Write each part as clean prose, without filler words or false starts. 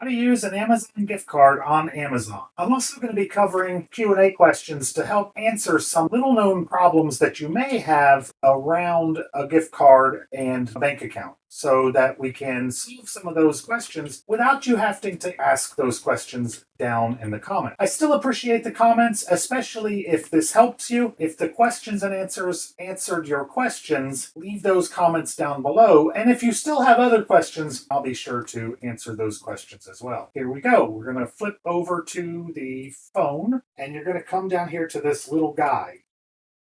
How to use an Amazon gift card on Amazon. I'm also going to be covering Q&A questions to help answer some little known problems that you may have around a gift card and a bank account so that we can solve some of those questions without you having to ask those questions down in the comments. I still appreciate the comments, especially if this helps you. If the questions and answers answered your questions, leave those comments down below. And if you still have other questions, I'll be sure to answer those questions as well. Here we go. We're going to flip over to the phone and you're going to come down here to this little guide.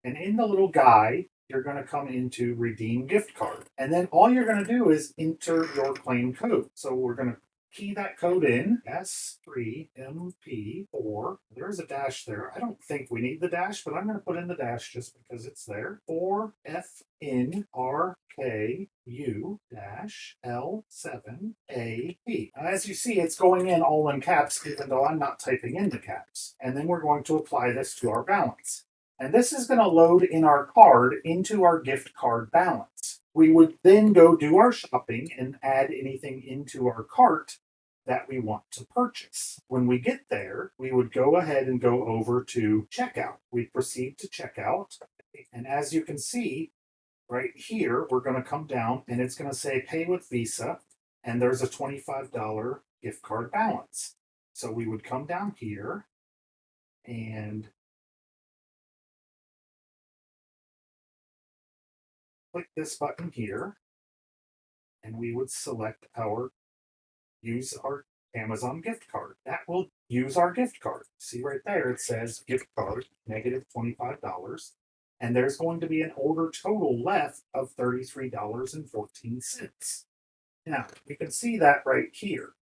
And in the little guide, you're going to come into redeem gift card. And then all you're going to do is enter your claim code. So we're going to key that code in, S3MP4. There's a dash there. I don't think we need the dash, but I'm going to put in the dash just because it's there. 4FNRKU-L7AP. As you see, it's going in all in caps, even though I'm not typing in the caps. And then we're going to apply this to our balance. And this is going to load in our card into our gift card balance. We would then go do our shopping and add anything into our cart that we want to purchase. When we get there, we would go ahead and go over to checkout. We proceed to checkout. And as you can see, right here, we're going to come down and it's going to say pay with Visa. And there's a $25 gift card balance. So we would come down here and click this button here, and we would select use our Amazon gift card. That will use our gift card. See right there, it says gift card, negative $25. And there's going to be an order total left of $33.14. Now, you can see that right here,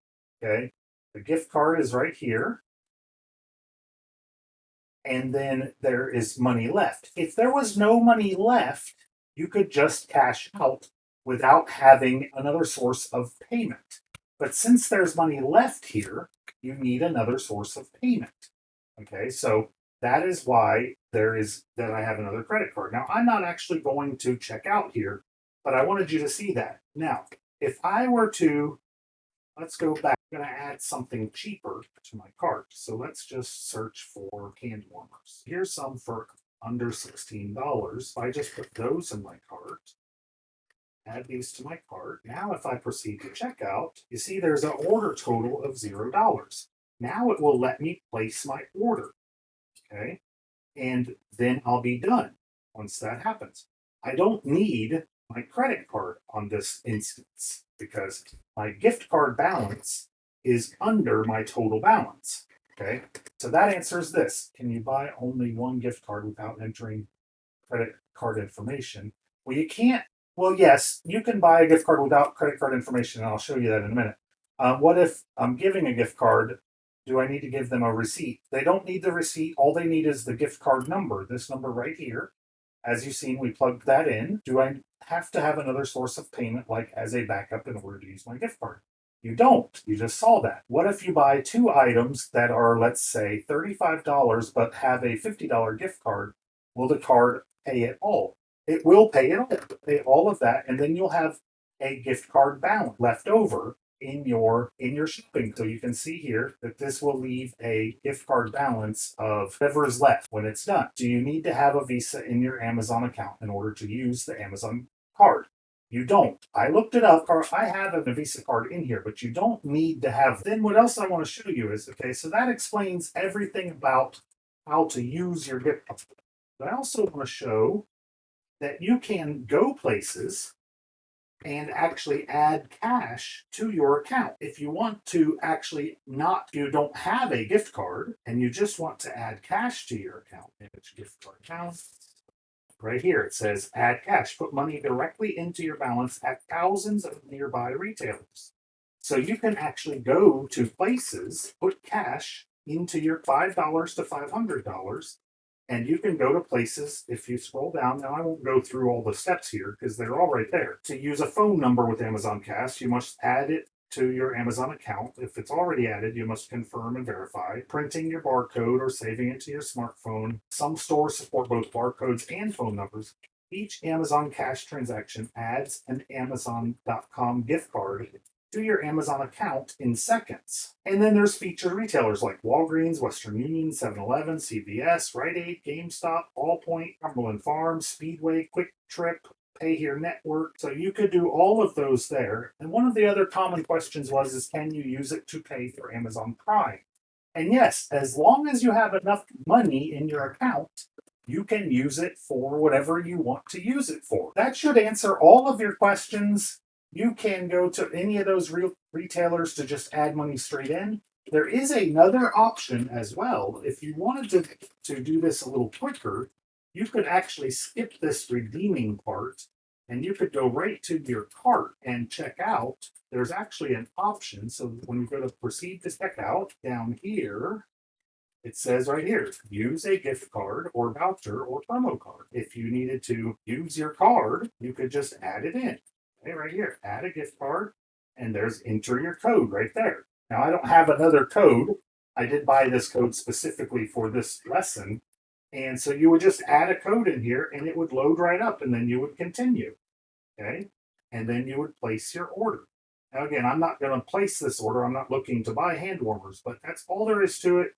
okay? The gift card is right here. And then there is money left. If there was no money left, you could just cash out without having another source of payment. But since there's money left here, you need another source of payment. Okay, so that is why that I have another credit card. Now, I'm not actually going to check out here, but I wanted you to see that. Now, if I were to, let's go back. I'm going to add something cheaper to my cart. So let's just search for hand warmers. Here's some for under $16. If I just put those in my cart, add these to my cart. Now, if I proceed to checkout, you see there's an order total of $0. Now it will let me place my order. Okay. And then I'll be done once that happens. I don't need my credit card on this instance because my gift card balance is under my total balance. Okay, so that answers this. Can you buy only one gift card without entering credit card information? Well, you can't. Well, yes, you can buy a gift card without credit card information, and I'll show you that in a minute. What if I'm giving a gift card? Do I need to give them a receipt? They don't need the receipt. All they need is the gift card number, this number right here. As you've seen, we plugged that in. Do I have to have another source of payment, like as a backup, in order to use my gift card? You don't. You just saw that. What if you buy two items that are, let's say, $35 but have a $50 gift card? Will the card pay it all? It will pay it all. Pay all of that, and then you'll have a gift card balance left over in your shopping. So you can see here that this will leave a gift card balance of whatever is left when it's done. Do you need to have a Visa in your Amazon account in order to use the Amazon card? You don't. I looked it up. I have a Visa card in here, but you don't need to have. Then what else I want to show you is, okay, so that explains everything about how to use your gift card. But I also want to show that you can go places and actually add cash to your account. If you want to actually you don't have a gift card and you just want to add cash to your account, image gift card account. Right here, it says add cash. Put money directly into your balance at thousands of nearby retailers. So you can actually go to places, put cash into your $5 to $500, and you can go to places. If you scroll down, now I won't go through all the steps here because they're all right there. To use a phone number with Amazon Cash, you must add it to your Amazon account. If it's already added, you must confirm and verify. Printing your barcode or saving it to your smartphone. Some stores support both barcodes and phone numbers. Each Amazon Cash transaction adds an Amazon.com gift card to your Amazon account in seconds. And then there's featured retailers like Walgreens, Western Union, 7-Eleven, CVS, Rite Aid, GameStop, Allpoint, Cumberland Farms, Speedway, Quick Trip, Pay Here Network. So you could do all of those there. And one of the other common questions is can you use it to pay for Amazon Prime? And yes, as long as you have enough money in your account, you can use it for whatever you want to use it for. That should answer all of your questions. You can go to any of those retailers to just add money straight in. There is another option as well. If you wanted to do this a little quicker, you could actually skip this redeeming part and you could go right to your cart and check out. There's actually an option. So when you go to proceed to checkout down here, it says right here, use a gift card or voucher or promo card. If you needed to use your card, you could just add it in. Okay, right here, add a gift card, and there's enter your code right there. Now, I don't have another code. I did buy this code specifically for this lesson. And so you would just add a code in here and it would load right up and then you would continue. Okay. And then you would place your order. Now, again, I'm not going to place this order. I'm not looking to buy hand warmers, but that's all there is to it.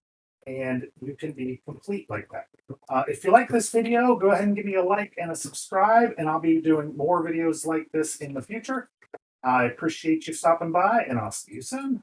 And you can be complete like that. If you like this video, go ahead and give me a like and a subscribe, and I'll be doing more videos like this in the future. I appreciate you stopping by, and I'll see you soon.